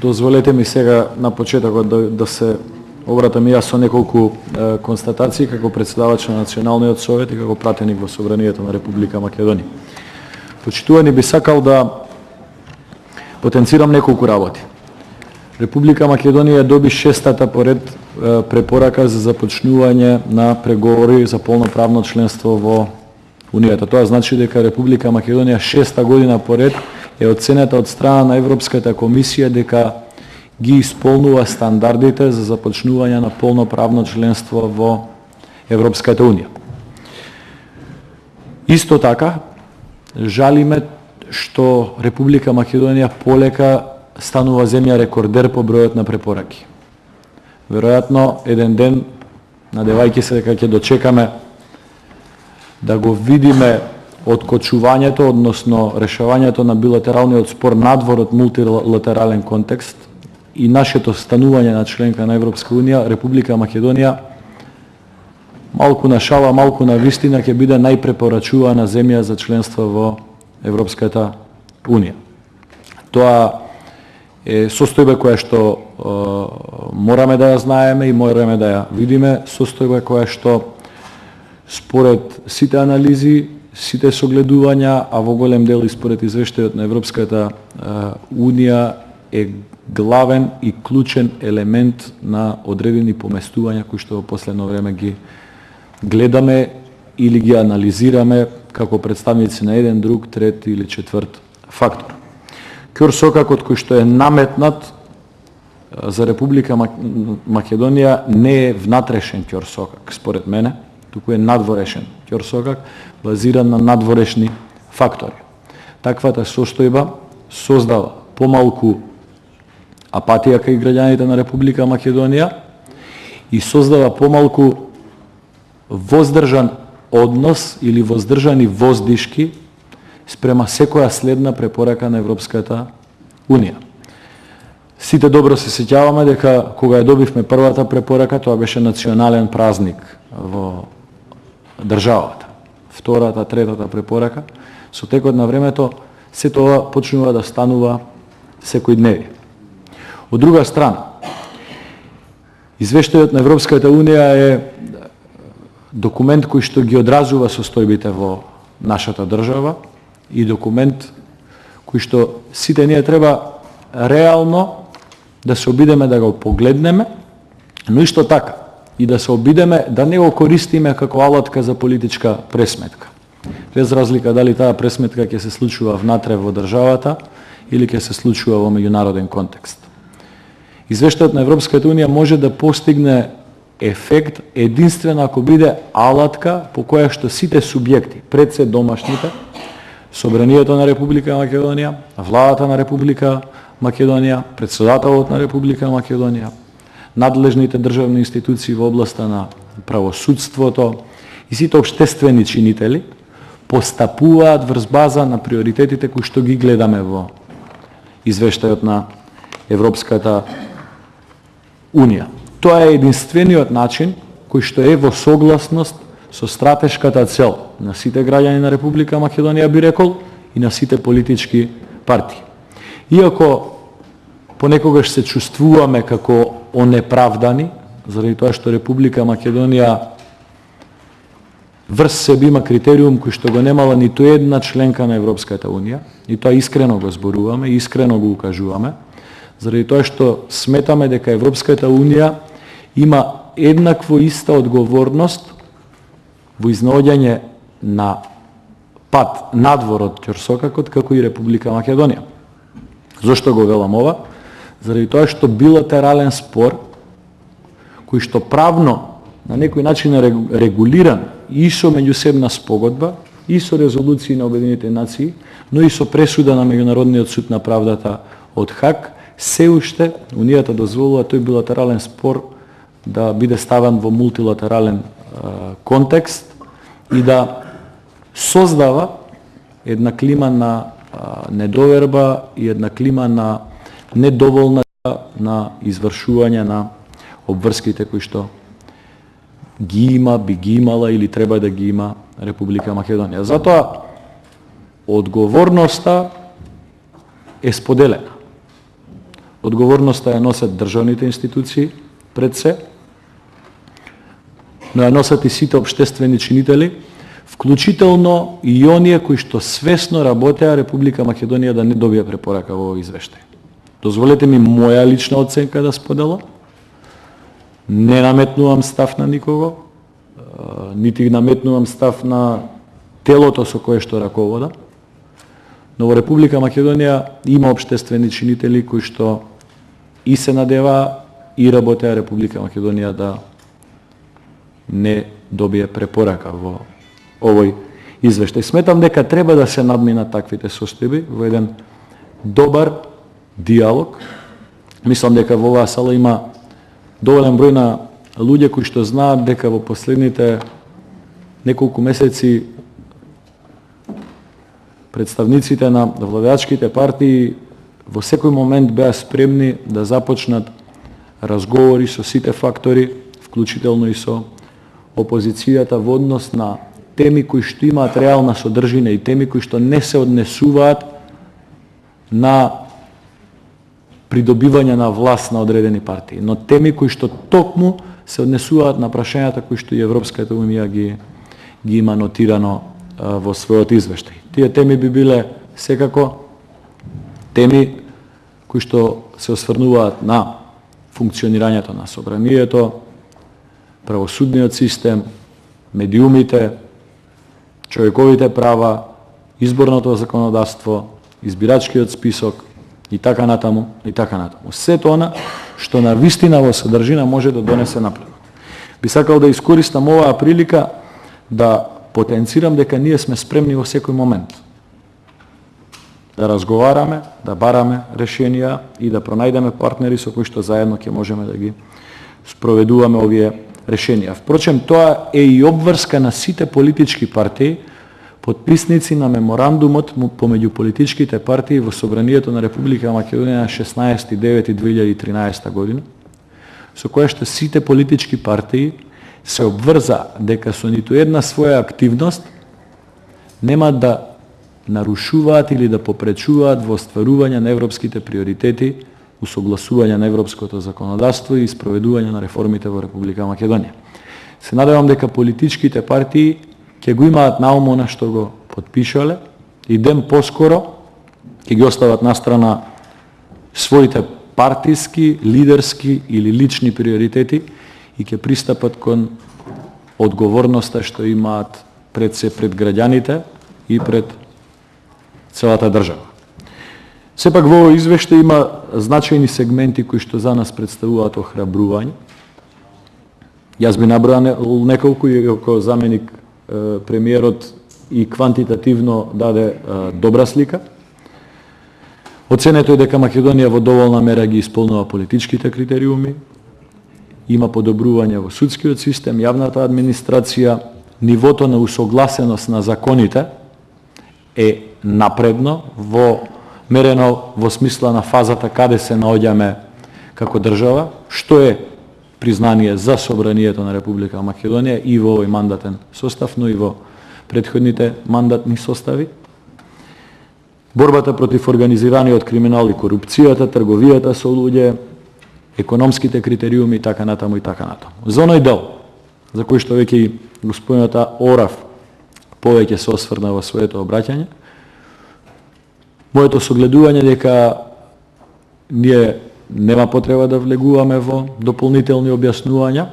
Дозволете ми сега на почетокот да се обратам и јас со неколку констатации како претседавач на Националниот совет и како пратеник во Собранието на Република Македонија. Почитувани, би сакал да потенцирам неколку работи. Република Македонија доби 6-та поред препорака за започнување на преговори за полноправно членство во Унијата. Тоа значи дека Република Македонија 6-та година поред е оценета од страна на Европската комисија дека ги исполнува стандардите за започнување на полноправно членство во Европската Унија. Исто така, жалиме што Република Македонија полека станува земја рекордер по бројот на препораки. Веројатно, еден ден, надевајќи се дека ќе дочекаме да го видиме откочувањето, односно решавањето на билатералниот спор надвор од мултилатерален контекст и нашето станување на членка на Европска Унија, Република Македонија, малку на шала, малку на вистина, ќе биде најпрепорачувана земја за членство во Европската Унија. Тоа е состојба која што мораме да ја знаеме и мораме да ја видиме, состојба која што според сите анализи, сите согледувања, а во голем дел и според извештајот на Европската Унија е главен и клучен елемент на одредени поместувања кои што во последно време ги гледаме или ги анализираме како представници на еден, друг, трет или четврт фактор. Ќорсокакот кој што е наметнат за Република Македонија не е внатрешен ќорсокак, според мене, туку е надворешен ќорсокак, базиран на надворешни фактори. Таквата состојба создава помалку апатија кај граѓаните на Република Македонија и создава помалку воздржан однос или воздржани воздишки спрема секоја следна препорака на Европската Унија. Сите добро се сеќаваме дека кога ја добивме првата препорака, тоа беше национален празник во државата. Втората, третата препорака, со текот на времето, се тоа почнува да станува секој дневие. Од друга страна, извештајот на Европската Унија е документ кој што ги одразува состојбите во нашата држава и документ кој што сите ние треба реално да се обидеме да го погледнеме, но исто така и да се обидеме да не го користиме како алатка за политичка пресметка. Без разлика дали таа пресметка ќе се случува внатре во државата или ќе се случува во меѓународен контекст. Извештајот на Европската Унија може да постигне ефект единствено ако биде алатка по која што сите субјекти, пред се домашните, Собранието на Република Македонија, владата на Република Македонија, претседателот на Република Македонија, надлежните државни институции во областа на правосудството и сите општествени чинители постапуваат врз база на приоритетите кои што ги гледаме во извештајот на Европската Унија. Тоа е единствениот начин кој што е во согласност со стратешката цел на сите граѓани на Република Македонија, би рекол, и на сите политички партии. Иако понекогаш се чувствуваме како онеправдани, заради тоа што Република Македонија врз себе има критериум кој што го немала ниту една членка на Европската Унија, и тоа искрено го зборуваме, искрено го укажуваме, заради тоа што сметаме дека Европската Унија има еднакво иста одговорност во изнаоѓање на пат надвор од ќорсокакот како и Република Македонија. Зошто го велам ова? Заради тоа што билатерален спор, кој што правно на некој начин е регулиран и со меѓусебна спогодба, и со резолуции на Обединетите нации, но и со пресуда на Меѓународниот суд на правдата од Хаг, се уште Унијата дозволува тој билатерален спор да биде ставен во мултилатерален контекст и да создава една клима на недоверба и една клима на недоволна на извршување на обврските кои што ги има, би ги имала или треба да ги има Република Македонија. Затоа одговорноста е споделена. Одговорноста ја носат државните институции пред се, но ја носат и сите општествени чинители, вклучително и оние кои што свесно работеа Република Македонија да не добие препорака во овој извештај. Дозволете ми моја лична оценка да споделам. Не наметнувам став на никого, нити наметнувам став на телото со кое што раковода, но во Република Македонија има општествени чинители кои што и се надеваа и работеа Република Македонија да не добие препорака во овој извештај. Сметам дека треба да се надминат таквите состојби во еден добар диалог. Мислам дека во оваа сала има доволен број на луѓе кои што знаат дека во последните неколку месеци представниците на владеачките партии во секој момент беа спремни да започнат разговори со сите фактори, вклучително и со опозицијата во однос на теми кои што имаат реална содржина и теми кои што не се однесуваат на придобивање на власт на одредени партии, но теми кои што токму се однесуваат на прашањата кои што и Европската унија ги има нотирано во својот извештај. Тие теми би биле секако теми кои што се осврнуваат на функционирањето на собранието, правосудниот систем, медиумите, човековите права, изборното законодавство, избирачкиот список и така натаму, и така натаму. Сето она што на вистина во содржина може да донесе напредок. Би сакал да искористам оваа прилика да потенцирам дека ние сме спремни во секој момент да разговараме, да бараме решенија и да пронајдеме партнери со кои што заедно ќе можеме да ги спроведуваме овие решенија. Впрочем, тоа е и обврска на сите политички партии, потписници на меморандумот помеѓу политичките партии во Собранието на Република Македонија на 16.9.2013 година, со која што сите политички партии се обврза дека со ниту една своја активност нема да нарушуваат или да попречуваат во остварување на европските приоритети, усогласување на европското законодавство и спроведување на реформите во Република Македонија. Се надевам дека политичките партии ќе го имаат на ум она што го потпишале и ден поскоро ќе ги остават настрана своите партиски, лидерски или лични приоритети и ќе пристапат кон одговорноста што имаат пред се пред граѓаните и пред целата држава. Сепак во овој извештај има значајни сегменти кои што за нас представуваат охрабрување. Јас би наброја неколку и како заменик премиерот и квантитативно даде добра слика. Оценето е дека Македонија во доволна мера ги исполнува политичките критериуми, има подобрување во судскиот систем, јавната администрација, нивото на усогласеност на законите е напредно мерено во смисла на фазата каде се наоѓаме како држава, што е признание за собранието на Република Македонија и во овој мандатен состав, но и во претходните мандатни состави. Борбата против организираниот криминал и корупцијата, трговијата со луѓе, економските критериуми и така натаму и така натаму. За оној дел за кој што веќе и господинот Орав повеќе се осврна во своето обраќање, моето согледување дека ние нема потреба да влегуваме во дополнителни објаснувања,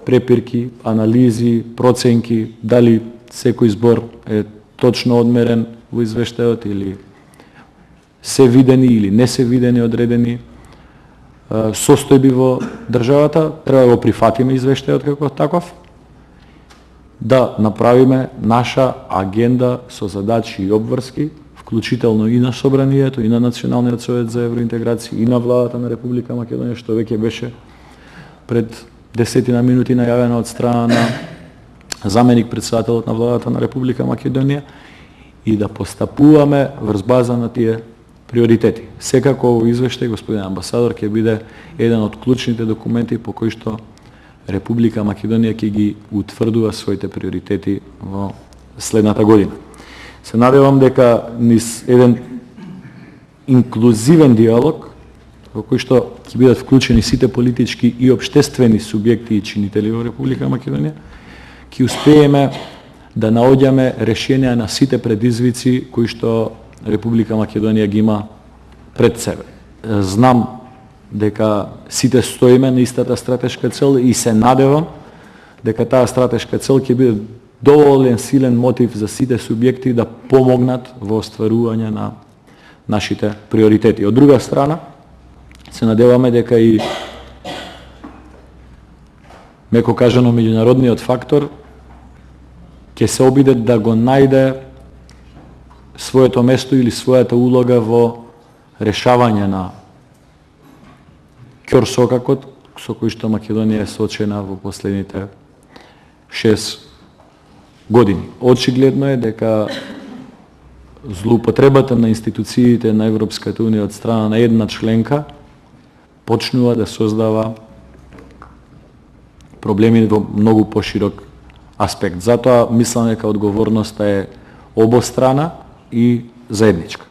препирки, анализи, проценки, дали секој збор е точно одмерен во извештајот или се видени или не се видени одредени состојби во државата, треба да го прифатиме извештајот како таков, да направиме наша агенда со задачи и обврски, вклучително и на Собранието, и на Националниот совет за евроинтеграција, и на владата на Република Македонија, што веќе беше пред 10 минути најавено од страна на заменик председателот на владата на Република Македонија, и да постапуваме врз база на тие приоритети. Секако овој извештај, господин амбасадор, ќе биде еден од клучните документи по кои што Република Македонија ќе ги утврдува своите приоритети во следната година. Се надевам дека низ еден инклузивен диалог во кој што ќе бидат вклучени сите политички и општествени субјекти и чинители во Република Македонија, ќе успееме да наоѓаме решенија на сите предизвици кои што Република Македонија ги има пред себе. Знам дека сите стоиме на истата стратешка цел и се надевам дека таа стратешка цел ќе биде доволен силен мотив за сите субјекти да помогнат во остварување на нашите приоритети. Од друга страна, се надеваме дека и меко кажано меѓународниот фактор ќе се обиде да го најде своето место или својата улога во решавање на ќорсокакот со кој што Македонија е соочена во последните 6 години. Очигледно е дека злоупотребата на институциите на Европската унија од страна на една членка почнува да создава проблеми во многу поширок аспект. Затоа мислам дека одговорноста е обострана и заедничка.